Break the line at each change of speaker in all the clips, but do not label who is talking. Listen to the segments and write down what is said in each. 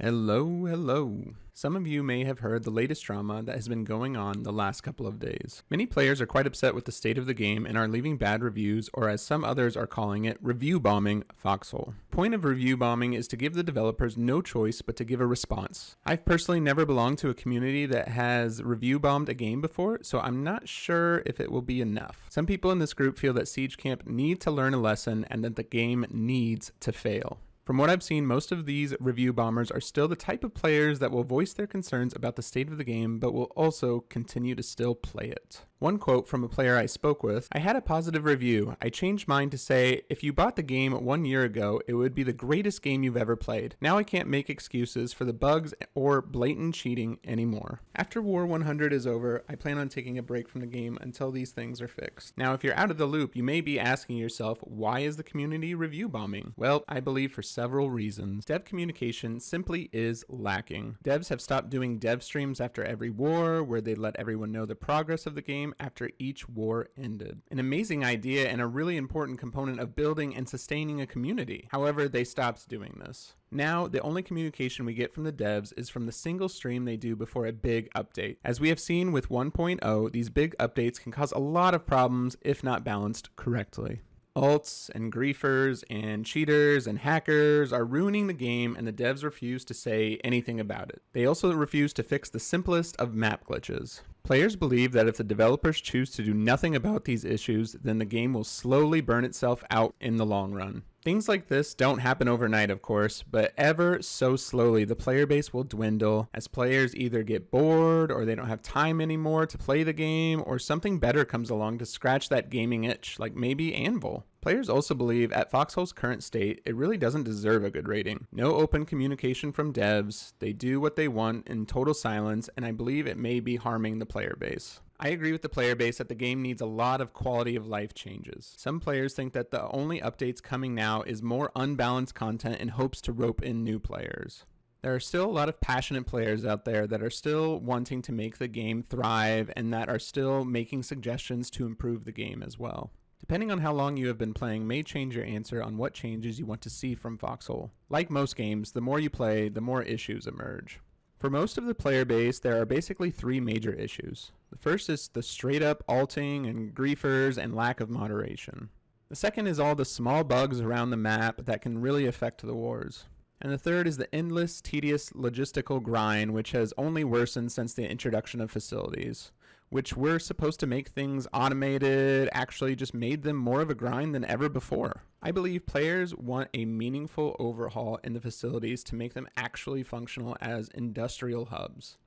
Hello. Some of you may have heard the latest drama that has been going on the last couple of days. Many players are quite upset with the state of the game and are leaving bad reviews, or as some others are calling it, review bombing Foxhole. The point of review bombing is to give the developers no choice but to give a response. I've personally never belonged to a community that has review bombed a game before, so I'm not sure if it will be enough. Some people in this group feel that Siege Camp need to learn a lesson and that the game needs to fail. From what I've seen, most of these review bombers are still the type of players that will voice their concerns about the state of the game, but will also continue to still play it. One quote from a player I spoke with: "I had a positive review. I changed mine to say, if you bought the game 1 year ago, it would be the greatest game you've ever played. Now I can't make excuses for the bugs or blatant cheating anymore. After War 100 is over, I plan on taking a break from the game until these things are fixed." Now, if you're out of the loop, you may be asking yourself, why is the community review bombing? Well, I believe for several reasons. Dev communication simply is lacking. Devs have stopped doing dev streams after every war, where they let everyone know the progress of the game after each war ended. An amazing idea and a really important component of building and sustaining a community. However, they stopped doing this. Now, the only communication we get from the devs is from the single stream they do before a big update. As we have seen with 1.0, these big updates can cause a lot of problems if not balanced correctly. Alts and griefers and cheaters and hackers are ruining the game, and the devs refuse to say anything about it. They also refuse to fix the simplest of map glitches. Players believe that if the developers choose to do nothing about these issues, then the game will slowly burn itself out in the long run. Things like this don't happen overnight, of course, but ever so slowly the player base will dwindle as players either get bored or they don't have time anymore to play the game, or something better comes along to scratch that gaming itch, like maybe Anvil. Players also believe at Foxhole's current state, it really doesn't deserve a good rating. No open communication from devs, they do what they want in total silence, and I believe it may be harming the player base. I agree with the player base that the game needs a lot of quality of life changes. Some players think that the only updates coming now is more unbalanced content in hopes to rope in new players. There are still a lot of passionate players out there that are still wanting to make the game thrive and that are still making suggestions to improve the game as well. Depending on how long you have been playing may change your answer on what changes you want to see from Foxhole. Like most games, the more you play, the more issues emerge. For most of the player base, there are basically 3 major issues. The first is the straight up alting and griefers and lack of moderation. The second is all the small bugs around the map that can really affect the wars. And the third is the endless, tedious logistical grind, which has only worsened since the introduction of facilities, which were supposed to make things automated, actually just made them more of a grind than ever before. I believe players want a meaningful overhaul in the facilities to make them actually functional as industrial hubs.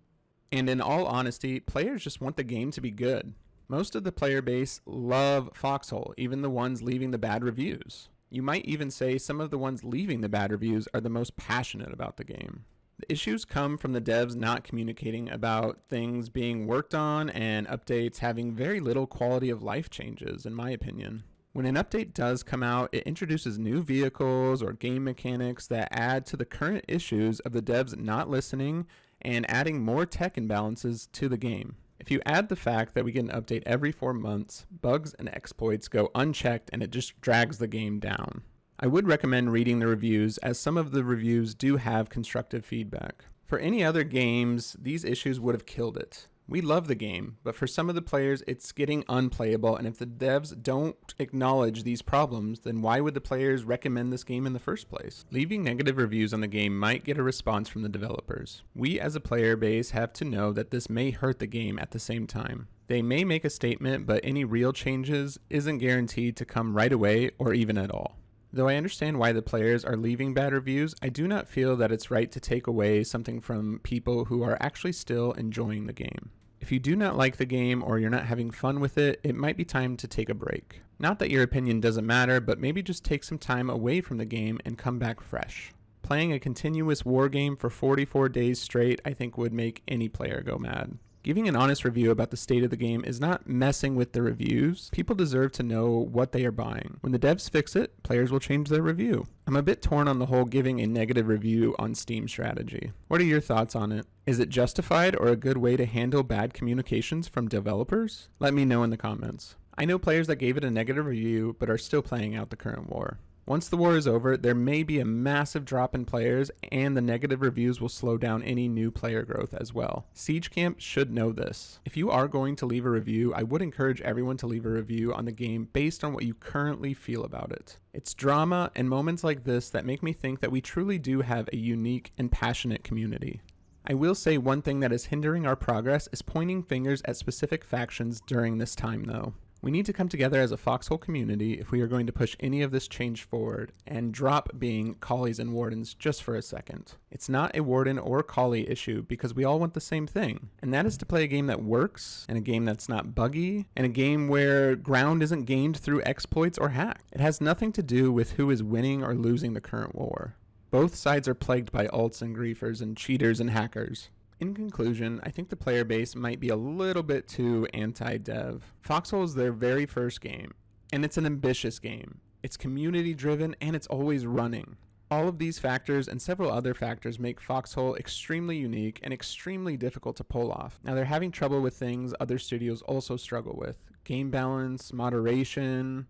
And in all honesty, players just want the game to be good. Most of the player base love Foxhole, even the ones leaving the bad reviews. You might even say some of the ones leaving the bad reviews are the most passionate about the game. The issues come from the devs not communicating about things being worked on and updates having very little quality of life changes, in my opinion. When an update does come out, it introduces new vehicles or game mechanics that add to the current issues of the devs not listening and adding more tech imbalances to the game. If you add the fact that we get an update every 4 months, bugs and exploits go unchecked and it just drags the game down. I would recommend reading the reviews, as some of the reviews do have constructive feedback. For any other games, these issues would have killed it. We love the game, but for some of the players, it's getting unplayable, and if the devs don't acknowledge these problems, then why would the players recommend this game in the first place? Leaving negative reviews on the game might get a response from the developers. We as a player base have to know that this may hurt the game at the same time. They may make a statement, but any real changes isn't guaranteed to come right away or even at all. Though I understand why the players are leaving bad reviews, I do not feel that it's right to take away something from people who are actually still enjoying the game. If you do not like the game or you're not having fun with it, it might be time to take a break. Not that your opinion doesn't matter, but maybe just take some time away from the game and come back fresh. Playing a continuous war game for 44 days straight, I think would make any player go mad. Giving an honest review about the state of the game is not messing with the reviews. People deserve to know what they are buying. When the devs fix it, players will change their review. I'm a bit torn on the whole giving a negative review on Steam strategy. What are your thoughts on it? Is it justified or a good way to handle bad communications from developers? Let me know in the comments. I know players that gave it a negative review but are still playing out the current war. Once the war is over, there may be a massive drop in players, and the negative reviews will slow down any new player growth as well. Siege Camp should know this. If you are going to leave a review, I would encourage everyone to leave a review on the game based on what you currently feel about it. It's drama and moments like this that make me think that we truly do have a unique and passionate community. I will say one thing that is hindering our progress is pointing fingers at specific factions during this time though. We need to come together as a Foxhole community if we are going to push any of this change forward, and drop being collies and wardens just for a second. It's not a warden or collie issue because we all want the same thing, and that is to play a game that works, and a game that's not buggy, and a game where ground isn't gained through exploits or hacks. It has nothing to do with who is winning or losing the current war. Both sides are plagued by alts and griefers and cheaters and hackers. In conclusion, I think the player base might be a little bit too anti-dev. Foxhole is their very first game, and it's an ambitious game. It's community driven, and it's always running. All of these factors and several other factors make Foxhole extremely unique and extremely difficult to pull off. Now they're having trouble with things other studios also struggle with. Game balance, moderation,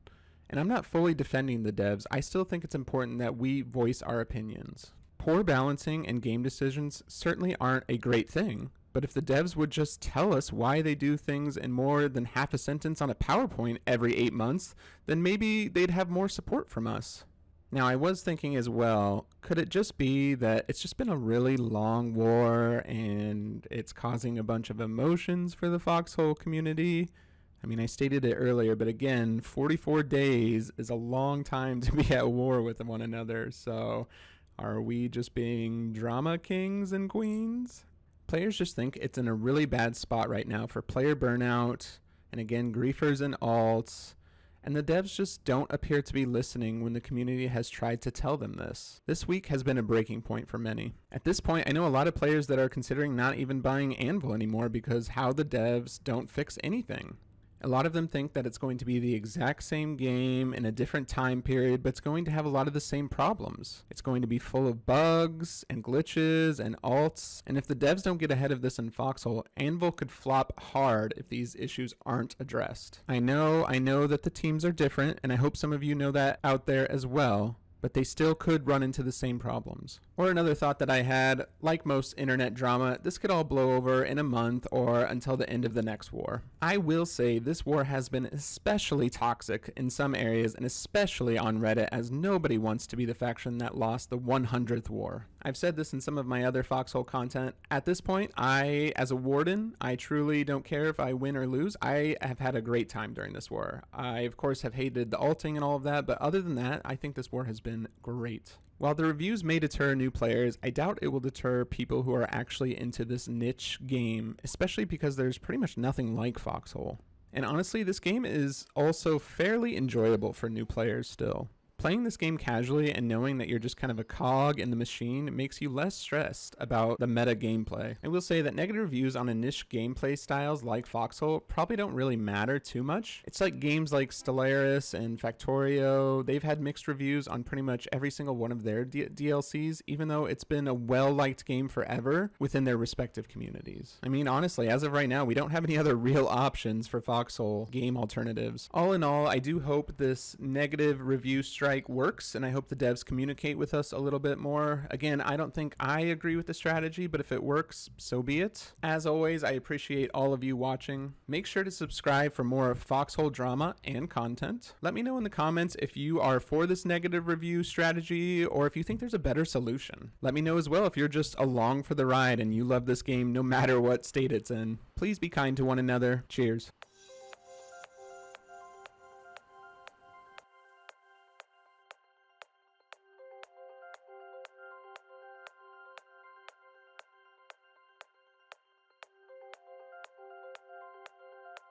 and I'm not fully defending the devs. I still think it's important that we voice our opinions. Poor balancing and game decisions certainly aren't a great thing, but if the devs would just tell us why they do things in more than half a sentence on a PowerPoint every 8 months, then maybe they'd have more support from us. Now, I was thinking as well, could it just be that it's just been a really long war and it's causing a bunch of emotions for the Foxhole community? I mean, I stated it earlier, but again, 44 days is a long time to be at war with one another, so are we just being drama kings and queens? Players just think it's in a really bad spot right now for player burnout, and again, griefers and alts, and the devs just don't appear to be listening when the community has tried to tell them this. This week has been a breaking point for many. At this point, I know a lot of players that are considering not even buying Anvil anymore because how the devs don't fix anything. A lot of them think that it's going to be the exact same game in a different time period, but it's going to have a lot of the same problems. It's going to be full of bugs and glitches and alts, and if the devs don't get ahead of this in Foxhole, Anvil could flop hard if these issues aren't addressed. I know that the teams are different, and I hope some of you know that out there as well, but they still could run into the same problems. Or another thought that I had, like most internet drama, this could all blow over in a month or until the end of the next war. I will say this war has been especially toxic in some areas, and especially on Reddit, as nobody wants to be the faction that lost the 100th war. I've said this in some of my other Foxhole content. At this point, as a warden, I truly don't care if I win or lose. I have had a great time during this war. I, of course, have hated the alting and all of that, but other than that, I think this war has been great. While the reviews may deter new players, I doubt it will deter people who are actually into this niche game, especially because there's pretty much nothing like Foxhole. And honestly, this game is also fairly enjoyable for new players still. Playing this game casually and knowing that you're just kind of a cog in the machine makes you less stressed about the meta gameplay. I will say that negative reviews on a niche gameplay styles like Foxhole probably don't really matter too much. It's like games like Stellaris and Factorio. They've had mixed reviews on pretty much every single one of their DLCs, even though it's been a well-liked game forever within their respective communities. I mean, honestly, as of right now, we don't have any other real options for Foxhole game alternatives. All in all, I do hope this negative review strike works, and I hope the devs communicate with us a little bit more. Again, I don't think I agree with the strategy, but if it works, so be it. As always, I appreciate all of you watching. Make sure to subscribe for more Foxhole drama and content. Let me know in the comments if you are for this negative review strategy or if you think there's a better solution. Let me know as well if you're just along for the ride and you love this game no matter what state it's in. Please be kind to one another. Cheers.